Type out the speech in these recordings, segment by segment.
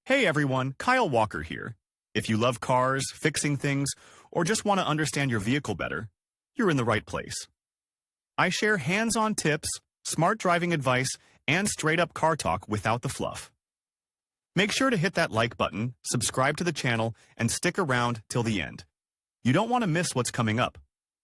Hey everyone, Kyle Walker here. If you love cars, fixing things, or just want to understand your vehicle better, you're in the right place. I share hands-on tips, smart driving advice, and straight-up car talk without the fluff. Make sure to hit that like button, subscribe to the channel, and stick around till the end. You don't want to miss what's coming up.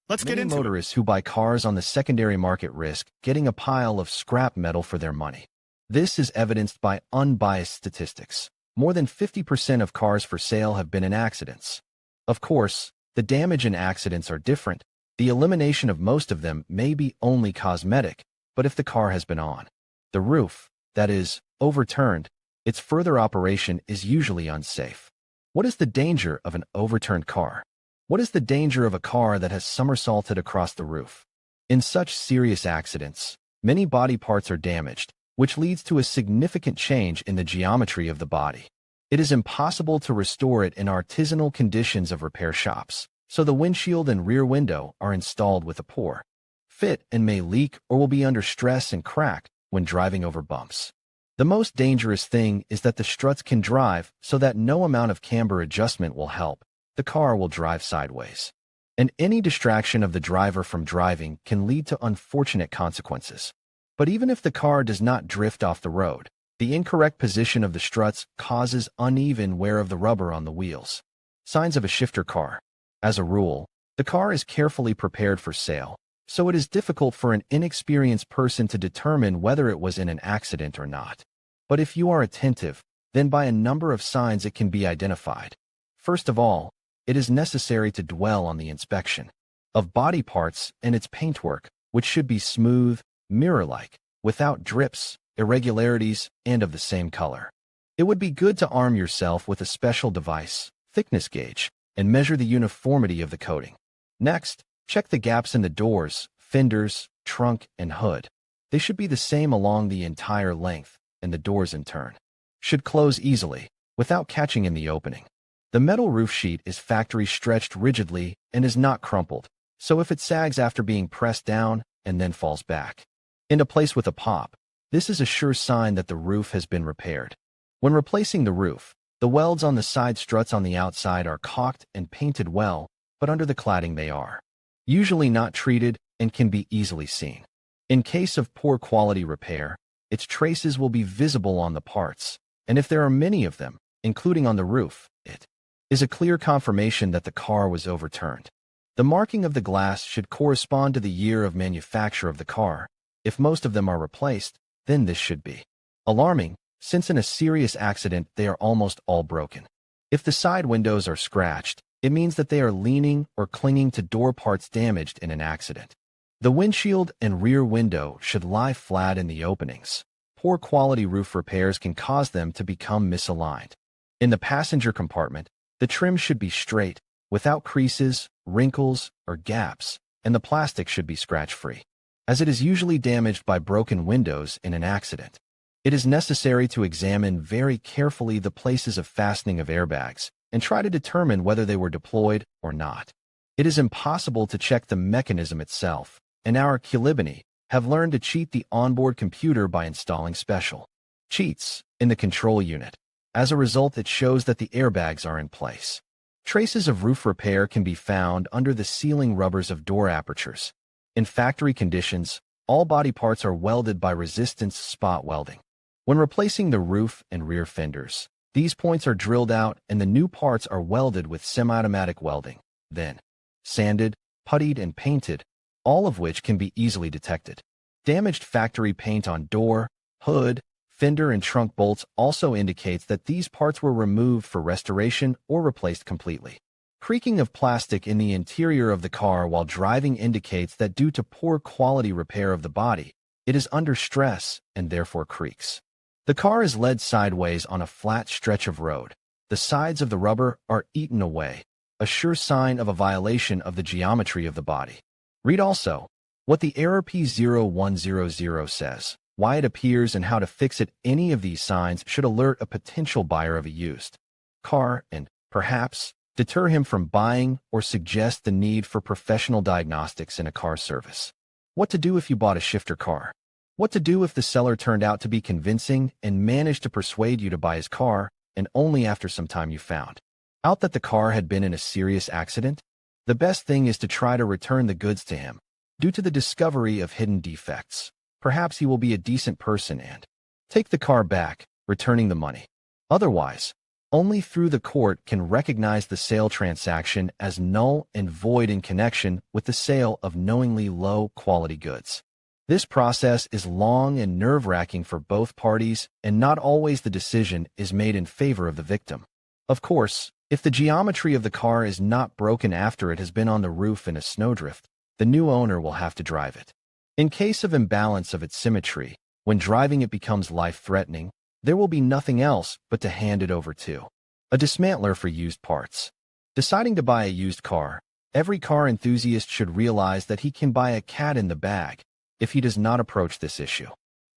Let's get Many into it. motorists who buy cars on the secondary market risk getting a pile of scrap metal for their money. This is evidenced by unbiased statistics. More than 50% of cars for sale have been in accidents. Of course, the damage in accidents are different. The elimination of most of them may be only cosmetic, but if the car has been on the roof, that is, overturned, its further operation is usually unsafe. What is the danger of an overturned car? What is the danger of a car that has somersaulted across the roof? In such serious accidents, many body parts are damaged, which leads to a significant change in the geometry of the body. It is impossible to restore it in artisanal conditions of repair shops, so the windshield and rear window are installed with a poor fit and may leak or will be under stress and crack when driving over bumps. The most dangerous thing is that the struts can drive so that no amount of camber adjustment will help. The car will drive sideways. And any distraction of the driver from driving can lead to unfortunate consequences. But even if the car does not drift off the road, the incorrect position of the struts causes uneven wear of the rubber on the wheels. Signs of a shifter car. As a rule, the car is carefully prepared for sale, so it is difficult for an inexperienced person to determine whether it was in an accident or not. But if you are attentive, then by a number of signs it can be identified. First of all, it is necessary to dwell on the inspection of body parts and its paintwork, which should be smooth, mirror-like, without drips, irregularities, and of the same color. It would be good to arm yourself with a special device, thickness gauge, and measure the uniformity of the coating. Next, check the gaps in the doors, fenders, trunk, and hood. They should be the same along the entire length, and the doors in turn should close easily, without catching in the opening. The metal roof sheet is factory stretched rigidly and is not crumpled, so if it sags after being pressed down and then falls back into place with a pop, this is a sure sign that the roof has been repaired. When replacing the roof, the welds on the side struts on the outside are caulked and painted well, but under the cladding they are usually not treated and can be easily seen. In case of poor quality repair, its traces will be visible on the parts, and if there are many of them, including on the roof, it is a clear confirmation that the car was overturned. The marking of the glass should correspond to the year of manufacture of the car. If most of them are replaced, then this should be alarming, since in a serious accident they are almost all broken. If the side windows are scratched, it means that they are leaning or clinging to door parts damaged in an accident. The windshield and rear window should lie flat in the openings. Poor quality roof repairs can cause them to become misaligned. In the passenger compartment, the trim should be straight, without creases, wrinkles, or gaps, and the plastic should be scratch-free, as it is usually damaged by broken windows in an accident. It is necessary to examine very carefully the places of fastening of airbags and try to determine whether they were deployed or not. It is impossible to check the mechanism itself, and our Culibany have learned to cheat the onboard computer by installing special cheats in the control unit. As a result, it shows that the airbags are in place. Traces of roof repair can be found under the sealing rubbers of door apertures. In factory conditions, all body parts are welded by resistance spot welding. When replacing the roof and rear fenders, these points are drilled out and the new parts are welded with semi-automatic welding, then sanded, puttied, and painted, all of which can be easily detected. Damaged factory paint on door, hood, fender, and trunk bolts also indicates that these parts were removed for restoration or replaced completely. Creaking of plastic in the interior of the car while driving indicates that due to poor quality repair of the body, it is under stress and therefore creaks. The car is led sideways on a flat stretch of road. The sides of the rubber are eaten away, a sure sign of a violation of the geometry of the body. Read also what the error P0100 says, why it appears, and how to fix it. Any of these signs should alert a potential buyer of a used car and, perhaps, deter him from buying or suggest the need for professional diagnostics in a car service. What to do if you bought a shifter car? What to do if the seller turned out to be convincing and managed to persuade you to buy his car, and only after some time you found out that the car had been in a serious accident, the best thing is to try to return the goods to him. Due to the discovery of hidden defects, perhaps he will be a decent person and take the car back, returning the money. Otherwise, only through the court can recognize the sale transaction as null and void in connection with the sale of knowingly low-quality goods. This process is long and nerve-wracking for both parties, and not always the decision is made in favor of the victim. Of course, if the geometry of the car is not broken after it has been on the roof in a snowdrift, the new owner will have to drive it. In case of imbalance of its symmetry, when driving it becomes life-threatening, there will be nothing else but to hand it over to a dismantler for used parts. Deciding to buy a used car, every car enthusiast should realize that he can buy a cat in the bag if he does not approach this issue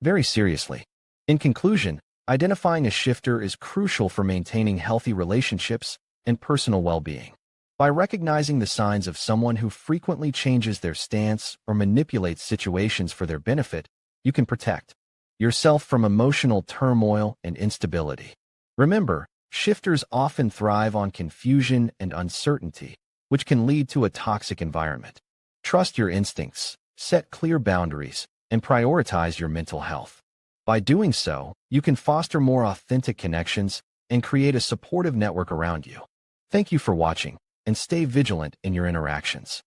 very seriously. In conclusion, identifying a shifter is crucial for maintaining healthy relationships and personal well-being. By recognizing the signs of someone who frequently changes their stance or manipulates situations for their benefit, you can protect yourself from emotional turmoil and instability. Remember, shifters often thrive on confusion and uncertainty, which can lead to a toxic environment. Trust your instincts, set clear boundaries, and prioritize your mental health. By doing so, you can foster more authentic connections and create a supportive network around you. Thank you for watching, and stay vigilant in your interactions.